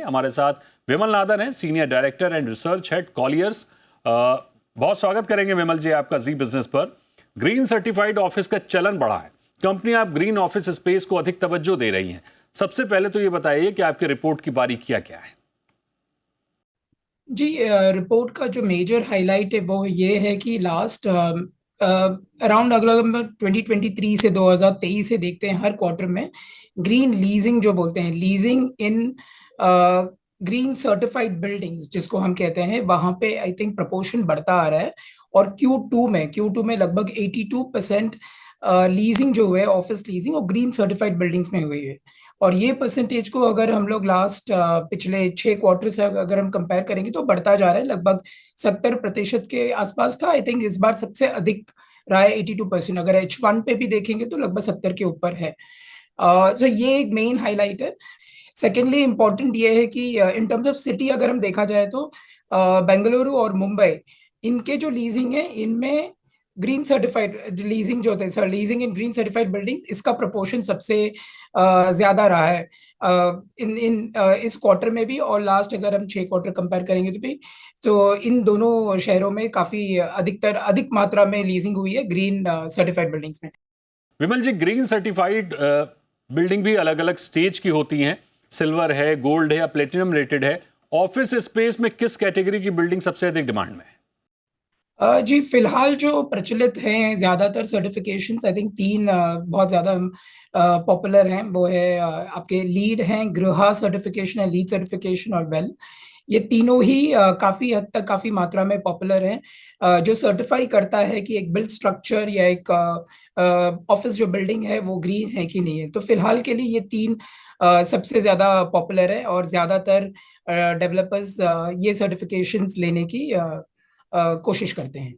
हमारे साथ विमल नादन है, senior director and research head Colliers. बहुत स्वागत करेंगे विमल जी आपका जी बिजनेस पर। ग्रीन सर्टिफाइड ऑफिस का चलन बढ़ा है, कंपनी आप ग्रीन ऑफिस स्पेस को अधिक तवज्जो दे रही हैं। सबसे पहले तो ये बताइए कि आपकी रिपोर्ट की बारीकियां क्या है। जी, रिपोर्ट का जो मेजर हाईलाइट है वो ये है कि लास्ट अराउंड अगर 2023 से 2023 से देखते हैं, हर क्वार्टर में ग्रीन लीजिंग जो बोलते हैं, leasing in green certified buildings जिसको हम कहते हैं, वहां पे आई थिंक प्रपोर्शन बढ़ता आ रहा है। और Q2 में लगभग 82% लीजिंग जो हुए, ऑफिस लीजिंग और ग्रीन सर्टिफाइड बिल्डिंग्स में हुई है। और ये परसेंटेज को अगर हम लोग लास्ट पिछले 6 क्वार्टर से अगर हम कंपेयर करेंगे तो बढ़ता जा रहा है, लगभग 70% के आसपास था। आई थिंक इस बार सबसे अधिक रहा है 82%। अगर H1 पे भी देखेंगे तो लगभग 70 के ऊपर है। तो ये एक मेन हाईलाइट है। सेकेंडली इम्पॉर्टेंट ये है कि इन टर्म्स ऑफ सिटी अगर हम देखा जाए तो बेंगलुरु और मुंबई, इनके जो लीजिंग है इनमें ग्रीन सर्टिफाइड लीजिंग जो होते हैं sir, leasing in green certified buildings, इसका प्रपोर्शन सबसे ज्यादा रहा है इन इन इस क्वार्टर में भी। और लास्ट अगर हम 6 क्वार्टर कंपेयर करेंगे तो भी, तो इन दोनों शहरों में काफी अधिक मात्रा में लीजिंग हुई है ग्रीन सर्टिफाइड बिल्डिंग्स में। विमल जी, ग्रीन सर्टिफाइड बिल्डिंग भी अलग अलग स्टेज की होती हैं, सिल्वर है, गोल्ड है या प्लेटिनम रेटेड है। ऑफिस स्पेस में किस कैटेगरी की बिल्डिंग सबसे अधिक डिमांड में है? जी, फिलहाल जो प्रचलित हैं ज्यादातर सर्टिफिकेशंस, आई थिंक तीन बहुत ज्यादा पॉपुलर हैं। वो है आपके लीड हैं, गृह सर्टिफिकेशन है, लीड सर्टिफिकेशन और वेल। ये तीनों ही काफी हद तक काफी मात्रा में पॉपुलर हैं, जो सर्टिफाई करता है कि एक बिल्ड स्ट्रक्चर या एक ऑफिस जो बिल्डिंग है वो ग्रीन है कि नहीं है। तो फिलहाल के लिए ये तीन सबसे ज्यादा पॉपुलर है और ज्यादातर डेवलपर्स ये सर्टिफिकेशंस लेने की कोशिश करते हैं।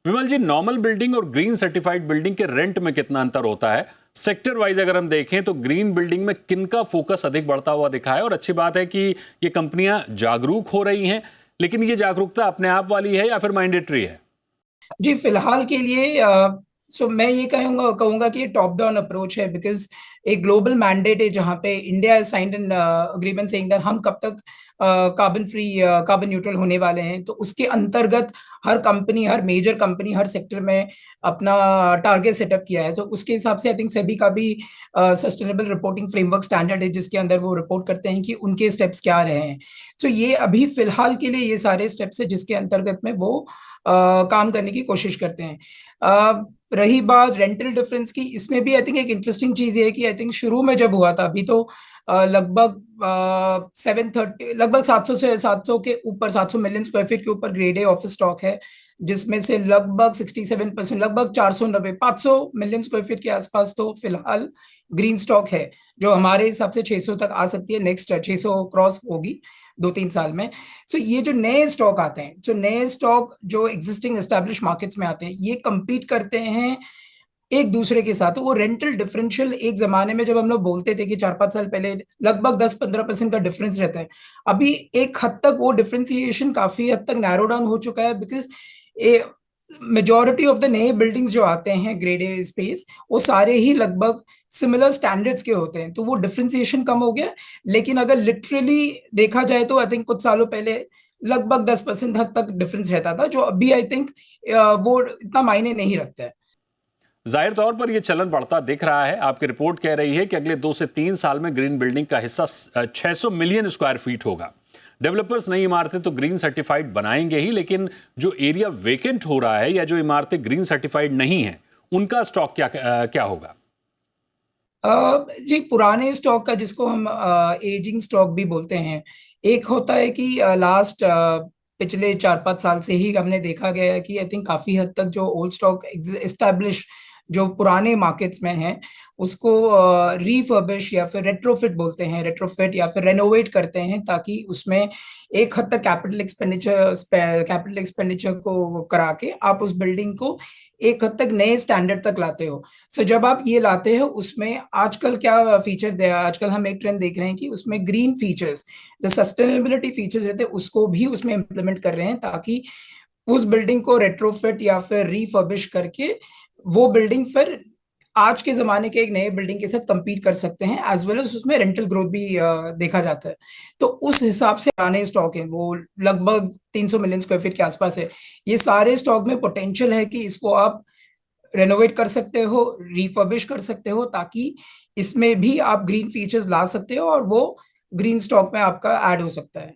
विमल जी, नॉर्मल बिल्डिंग और ग्रीन सर्टिफाइड बिल्डिंग के रेंट में कितना अंतर होता है? सेक्टर वाइज अगर हम देखें तो ग्रीन बिल्डिंग में किनका फोकस अधिक बढ़ता हुआ दिखा है? और अच्छी बात है कि ये कंपनियां जागरूक हो रही हैं, लेकिन ये जागरूकता अपने आप वाली है या फिर मैंडेटरी है? जी, फिलहाल के लिए मैं ये कहूंगा कहूंगा कि ये टॉप डाउन अप्रोच है, बिकॉज एक ग्लोबल मैंडेट है जहां पे India signed an agreement saying that हम कब तक कार्बन फ्री, कार्बन न्यूट्रल होने वाले हैं। तो उसके अंतर्गत हर कंपनी, हर मेजर कंपनी हर सेक्टर में अपना टारगेट सेटअप किया है। तो उसके हिसाब से आई थिंक सभी का भी सस्टेनेबल रिपोर्टिंग फ्रेमवर्क स्टैंडर्ड है, जिसके अंदर वो रिपोर्ट करते हैं कि उनके स्टेप्स क्या रहे हैं। तो ये अभी फिलहाल के लिए ये सारे स्टेप्स है जिसके अंतर्गत में वो काम करने की कोशिश करते हैं। रही बात रेंटल डिफरेंस की, इसमें भी आई थिंक एक इंटरेस्टिंग चीज है कि आई थिंक शुरू में जब हुआ था, अभी तो लगभग 730, लगभग 700 के ऊपर, 700 मिलियन स्क्वायर फीट के ऊपर ग्रेड ए ऑफिस स्टॉक है, जिसमें से लगभग 67%, लगभग 490 500 मिलियन स्क्वायर फीट के आसपास तो फिलहाल ग्रीन स्टॉक है, जो हमारे हिसाब से 600 तक आ सकती है। नेक्स्ट 600 क्रॉस होगी 2-3 साल में। सो ये जो नए स्टॉक आते हैं, जो नए स्टॉक जो एग्जिस्टिंग एस्टैब्लिश मार्केट्स में आते हैं, ये compete करते हैं एक दूसरे के साथ। तो वो रेंटल डिफरेंशियल, एक जमाने में जब हम लोग बोलते थे कि 4-5 साल पहले लगभग 10-15% का डिफरेंस रहता है, अभी एक हद तक वो डिफरेंशिएशन काफी हद तक नैरो डाउन हो चुका है, बिकॉज मेजोरिटी ऑफ द नए बिल्डिंग्स जो आते हैं ग्रेड ए स्पेस, वो सारे ही लगभग सिमिलर स्टैंडर्ड्स के होते हैं। तो वो डिफरेंशिएशन कम हो गया। लेकिन अगर लिटरली देखा जाए तो आई थिंक कुछ सालों पहले लगभग 10% हद तक डिफरेंस रहता था, जो अभी आई थिंक वो इतना मायने नहीं रखता है। जाहिर तौर पर यह चलन बढ़ता दिख रहा है। आपकी रिपोर्ट कह रही है कि अगले 2 से 3 साल में ग्रीन बिल्डिंग का हिस्सा 600 मिलियन स्क्वायर फीट होगा। डेवलपर्स नई इमारतें तो ग्रीन सर्टिफाइड बनाएंगे ही, लेकिन जो एरिया वेकेंट हो रहा है या जो इमारतें ग्रीन सर्टिफाइड नहीं है, उनका स्टॉक क्या होगा? जी, पुराने स्टॉक का, जिसको हम एजिंग स्टॉक भी बोलते हैं, एक होता है कि लास्ट पिछले 4-5 साल से ही हमने देखा गया है कि आई थिंक काफी हद तक जो ओल्ड स्टॉक एस्टैब्लिश जो पुराने मार्केट्स में है, उसको रीफर्बिश या फिर रेट्रोफिट बोलते हैं, रेट्रोफिट या फिर रेनोवेट करते हैं, ताकि उसमें एक हद तक कैपिटल एक्सपेंडिचर को करा के आप उस बिल्डिंग को एक हद तक नए स्टैंडर्ड तक लाते हो। सो जब आप ये लाते हो, उसमें आजकल क्या फीचर दिया, आजकल हम एक ट्रेंड देख रहे हैं कि उसमें ग्रीन फीचर्स, जो सस्टेनेबिलिटी फीचर्स रहते हैं, उसको भी उसमें इम्प्लीमेंट कर रहे हैं, ताकि उस बिल्डिंग को रेट्रोफिट या फिर रीफर्बिश करके वो बिल्डिंग फिर आज के ज़माने के एक नए बिल्डिंग के साथ कम्पीट कर सकते हैं, एज़ वेल एज़ उसमें रेंटल ग्रोथ भी देखा जाता है। तो उस हिसाब से पुराने स्टॉक हैं, वो लगभग 300 मिलियन स्क्वायर फीट के आसपास है। ये सारे स्टॉक में पोटेंशियल है कि इसको आप रेनोवेट कर सकते हो, रिफर्बिश कर सकते हो, ताकि इसमें भी आप ग्रीन फीचर्स ला सकते हो और वो ग्रीन स्टॉक में आपका ऐड हो सकता है।